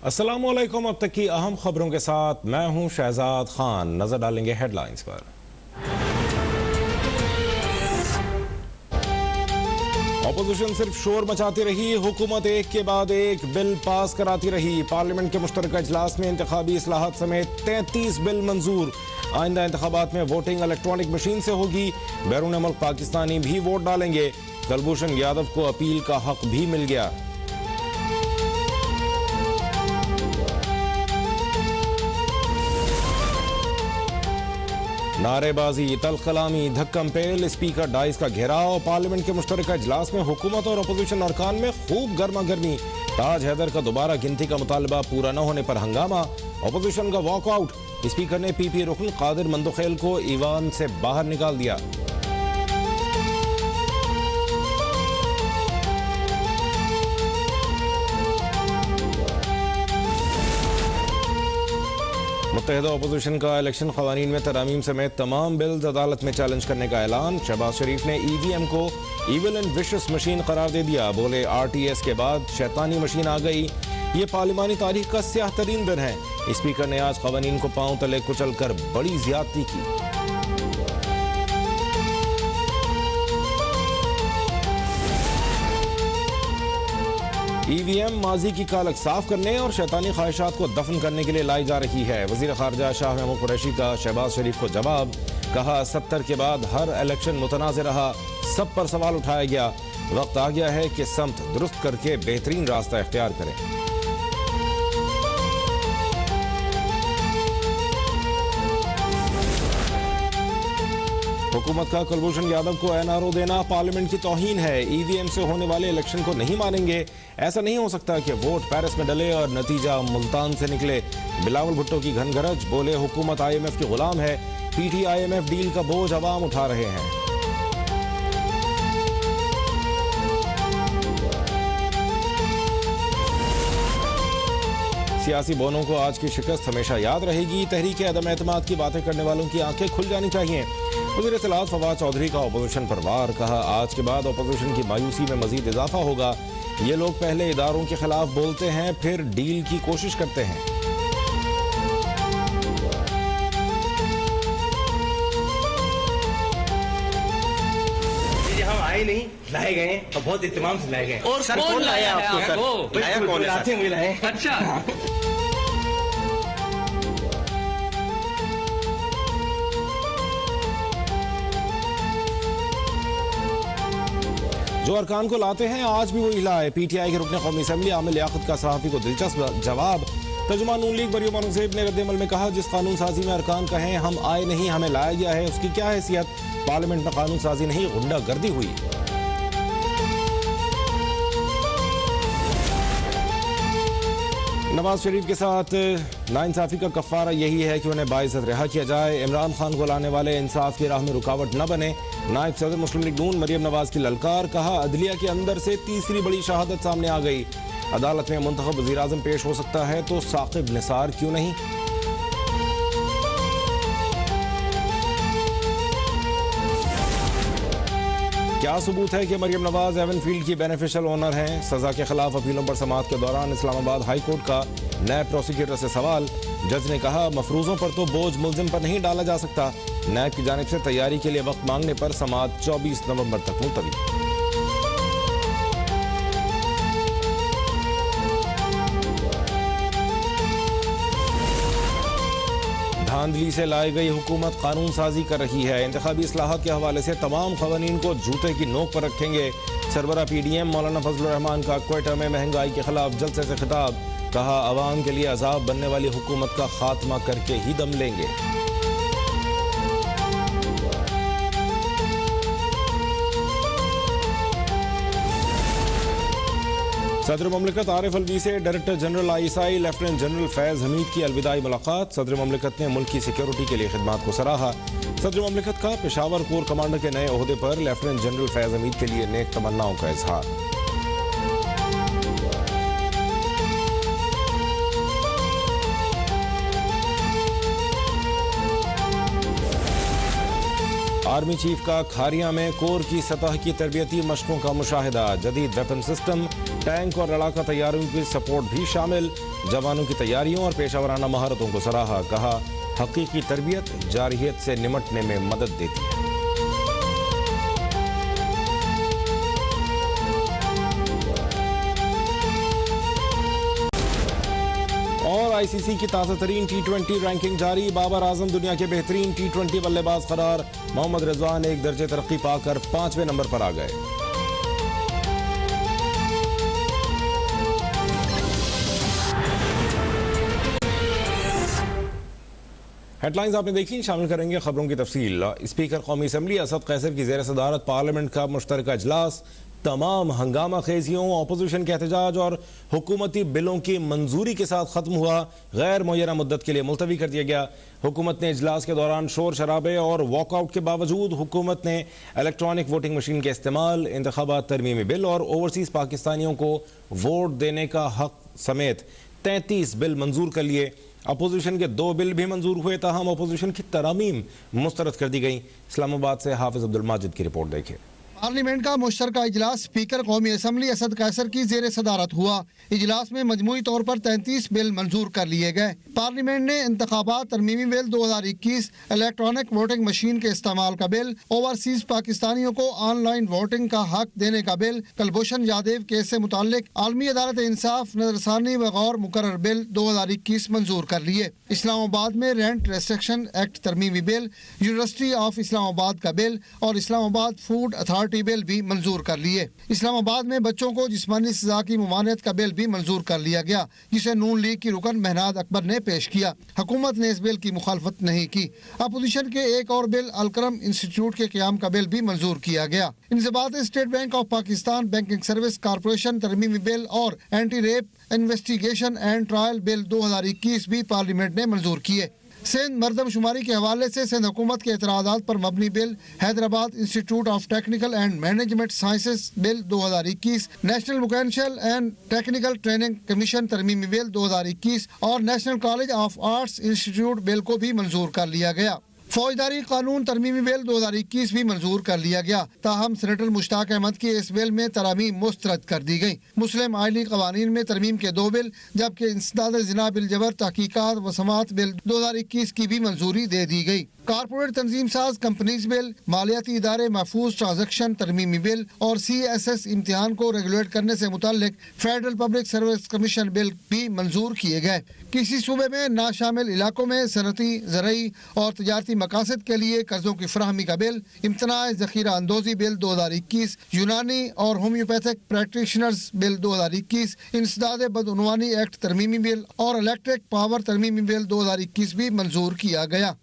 अस्सलामुअलैकुम। अब तक की अहम खबरों के साथ मैं हूं शहजाद खान। नजर डालेंगे हेडलाइंस पर। अपोजिशन सिर्फ शोर मचाती रही, हुकूमत एक के बाद एक बिल पास कराती रही। पार्लियामेंट के मुश्तरका इजलास में इंतखाबी इस्लाहात समेत 33 बिल मंजूर। आइंदा इंतखाबात में वोटिंग इलेक्ट्रॉनिक मशीन से होगी। बैरून मुल्क पाकिस्तानी भी वोट डालेंगे। कुलभूषण यादव को अपील का हक भी मिल गया। नारेबाजी, तल्ख कलामी, धक्कम पेल, स्पीकर डाइस का घेराव। पार्लियामेंट के मुश्तरका इजलास में हुकूमत और अपोजिशन अरकान में खूब गर्मा गर्मी। ताज हैदर का दोबारा गिनती का मुतालबा पूरा न होने पर हंगामा। अपोजिशन का वॉकआउट। स्पीकर ने पीपी रुकन कादिर मंदोखेल को ईवान से बाहर निकाल दिया। मुत्तहिदा अपोजिशन का इलेक्शन क़वानीन में तरमीम समेत तमाम बिल्स अदालत में चैलेंज करने का ऐलान। शहबाज शरीफ ने ईवीएम को इविल एंड विशियस मशीन करार दे दिया। बोले आरटीएस के बाद शैतानी मशीन आ गई। ये पार्लिमानी तारीख का स्याह तरीन दिन है। स्पीकर ने आज क़वानीन को पांव तले कुचल कर बड़ी ज्यादती की। ईवीएम माजी की कालक साफ करने और शैतानी ख्वाहिशात को दफन करने के लिए लाई जा रही है। वजीर खारजा शाह महमूद कुरैशी का शहबाज शरीफ को जवाब। कहा 70 के बाद हर इलेक्शन मुतनाज़ रहा, सब पर सवाल उठाया गया। वक्त आ गया है कि समत दुरुस्त करके बेहतरीन रास्ता इख्तियार करें। हुकूमत का कुलभूषण यादव को एनआरओ देना पार्लियामेंट की तौहीन है। ईवीएम से होने वाले इलेक्शन को नहीं मानेंगे। ऐसा नहीं हो सकता कि वोट पेरिस में डले और नतीजा मुल्तान से निकले। बिलावल भुट्टो की घनगरज। बोले हुकूमत IMF की गुलाम है। पीटी IMF डील का बोझ अवाम उठा रहे हैं। सियासी बोनों को आज की शिकस्त हमेशा याद रहेगी। तहरीक अदम एतमाद की बातें करने वालों की आंखें खुल जानी चाहिए। वज़ीर इत्तलात फवाद चौधरी का अपोजिशन पर वार। कहा आज के बाद अपोजिशन की मायूसी में मजीद इजाफा होगा। ये लोग पहले इदारों के खिलाफ बोलते हैं, फिर डील की कोशिश करते हैं। हम आए नहीं, लाए गए और बहुत इत्मीनान से लाए गए। और सर कौन लाया आपको? सर लाया कौन है? लाए। अच्छा। जो अरकान को लाते हैं आज भी वही लाए। PTI के रुकने कौमी असम्बली आमिर लियाकत का सहाफ़ी को दिलचस्प जवाब। तर्जुमान नून लीग मरियम औरंगज़ेब ने रद्द-ए-अमल में कहा जिस कानून साजी में अरकान कहें हम आए नहीं हमें लाया गया है, उसकी क्या हैसियत। पार्लियामेंट में कानून साजी नहीं गुंडागर्दी हुई। नवाज शरीफ के साथ नाइंसाफी का कफ़ारा यही है कि उन्हें बाइज़्ज़त रिहा किया जाए। इमरान खान को लाने वाले इंसाफ की राह में रुकावट न बने। नायब सदर मुस्लिम लीग नून मरियम नवाज की ललकार। कहा अदलिया के अंदर से तीसरी बड़ी शहादत सामने आ गई। अदालत में मुंतखब वज़ीर आज़म पेश हो सकता है तो साकिब निसार क्यों नहीं। क्या सबूत है कि मरियम नवाज एवनफील्ड की बेनिफिशियल ओनर हैं। सजा के खिलाफ अपीलों पर समाअत के दौरान इस्लामाबाद हाई कोर्ट का नैब प्रोसिक्यूटर से सवाल। जज ने कहा मफरूजों पर तो बोझ मुल्जिम पर नहीं डाला जा सकता। नैब की जानिब से तैयारी के लिए वक्त मांगने पर समाअत 24 नवंबर तक मुलतवी। धांधली से लाई गई हुकूमत कानून साजी कर रही है। इंतखाबी इस्लाहात के हवाले से तमाम क़वानीन को जूते की नोक पर रखेंगे। सरबरा PDM मौलाना फजलुर रहमान का क्वेटा में महंगाई के खिलाफ जलसे से खिताब। कहा अवाम के लिए अजाब बनने वाली हुकूमत का खात्मा करके ही दम लेंगे। सदर ममलिकत आरिफ अलवी से director general ISI lieutenant general Faiz Hameed की अलविदाई मुलाकात। सदर ममलिकत ने मुल्क की सिक्योरिटी के लिए खिदमात को सराहा। सदर ममलिकत का पेशावर कोर कमांडर के नए ओहदे पर लेफ्टिनेंट जनरल फैज़ हमीद के लिए नेक तमन्नाओं का इजहार। आर्मी चीफ का खारिया में कोर की सतह की तरबियती मशकों का मुशाहिदा। जदीद वेपन सिस्टम, टैंक और लड़ाका तैयारियों की सपोर्ट भी शामिल। जवानों की तैयारियों और पेशावराना महारतों को सराहा। कहा, हकीकी तरबियत जारहियत से निमटने में मदद देती है। और आईसीसी की ताज़ा तरीन T20 रैंकिंग जारी। बाबर आजम दुनिया के बेहतरीन T20 बल्लेबाज करार। मोहम्मद रिजवान एक दर्जे तरक्की पाकर 5वें नंबर पर आ गए। हेडलाइंस आपने देखी, शामिल करेंगे खबरों की तफसील। स्पीकर कौमी असम्बली असद कैसर की जेर सदारत पार्लियामेंट का मुश्तरका इजलास। तमाम हंगामा खेजियों, अपोजिशन के एहतजाज और हुकूमती बिलों की मंजूरी के साथ खत्म हुआ। गैर मुय्यना मुद्दत के लिए मुलतवी कर दिया गया। हुकूमत ने इजलास के दौरान शोर शराबे और वॉकआउट के बावजूद हुकूमत ने इलेक्ट्रॉनिक वोटिंग मशीन के इस्तेमाल, इंतखाबात तरमीमी बिल और ओवरसीज पाकिस्तानियों को वोट देने का हक समेत 33 बिल मंजूर कर लिए। अपोजिशन के 2 बिल भी मंजूर हुए, ताहम अपोजिशन की तरामीम मुस्तरद कर दी गई। इस्लामाबाद से हाफिज अब्दुल माजिद की रिपोर्ट देखिए। पार्लियामेंट का मुश्तरका इजलास स्पीकर कौमी असम्बली असद कैसर की जेर सदारत हुआ। इजलास में मजमूई तौर पर 33 बिल मंजूर कर लिए गए। पार्लियामेंट ने इंतखाबात तरमीमी बिल 2021, इलेक्ट्रॉनिक वोटिंग मशीन के इस्तेमाल का बिल, ओवरसीज पाकिस्तानियों को ऑनलाइन वोटिंग का हक देने का बिल, कलभूषण यादव केस से मुताल्लिक आलमी अदालत इंसाफ नजरसानी व गौर मुकर्रर बिल 2021 मंजूर कर लिए। इस्लामाबाद में रेंट रेस्ट्रिक्शन एक्ट तरमीमी बिल, यूनिवर्सिटी ऑफ इस्लामाबाद का बिल और इस्लामाबाद फूड अथॉरिटी बिल भी मंजूर कर लिए। इस्लामाबाद में बच्चों को जिस्मानी सजा की मुमानियत का बिल भी मंजूर कर लिया गया, जिसे नून लीग की रुकन मेहनाद अकबर ने पेश किया। हुकूमत ने इस बिल की मुखालफत नहीं की। अपोजिशन के एक और बिल अलकरम इंस्टीट्यूट के क़याम का बिल भी मंजूर किया गया। इंज़िबात state bank of Pakistan banking service corporation तरमीमी बिल और anti rape investigation and trial bill 2021 भी पार्लियामेंट ने मंजूर किए। सिंध मरदमशुमारी के हवाले से सिंध हुकूमत के एतराज़ात पर मबनी bill, Hyderabad institute of technical and management sciences bill 2021, national vocational and technical training commission तरमीमी बिल 2021 और national college of arts institute bill को भी मंजूर कर लिया गया। फौजदारी कानून तरमीमी बिल 2021 भी मंजूर कर लिया गया। ताहम सेनेटर मुश्ताक अहमद की इस बिल में तरामीम मुस्तरद कर दी गई। मुस्लिम आइनी कवानीन में तरमीम के 2 बिल, जबकि इंसदाद जिना बिल जबर तहकीकात व समात बिल 2021 की भी मंजूरी दे दी गई। कारपोरेट तंजीम साज कंपनीज बिल, मालियाती इदारे महफूज ट्रांजेक्शन तरमीमी बिल और CSS इम्तिहान को रेगुलेट करने से मुताल्लिक federal public service commission bill भी मंजूर किए गए। किसी सूबे में नाशामिल इलाकों में सनती, ज़रई और तजारती मकासद के लिए कर्जों की फराहमी का बिल, इम्तनाए ज़खीरा अंदोजी बिल 2021, यूनानी और होम्योपैथिक प्रैक्टिशनर्स बिल 2021, इंसदाद बदउनवानी एक्ट तरमीमी बिल और इलेक्ट्रिक पावर तरमीमी बिल 2021 भी मंजूर किया गया।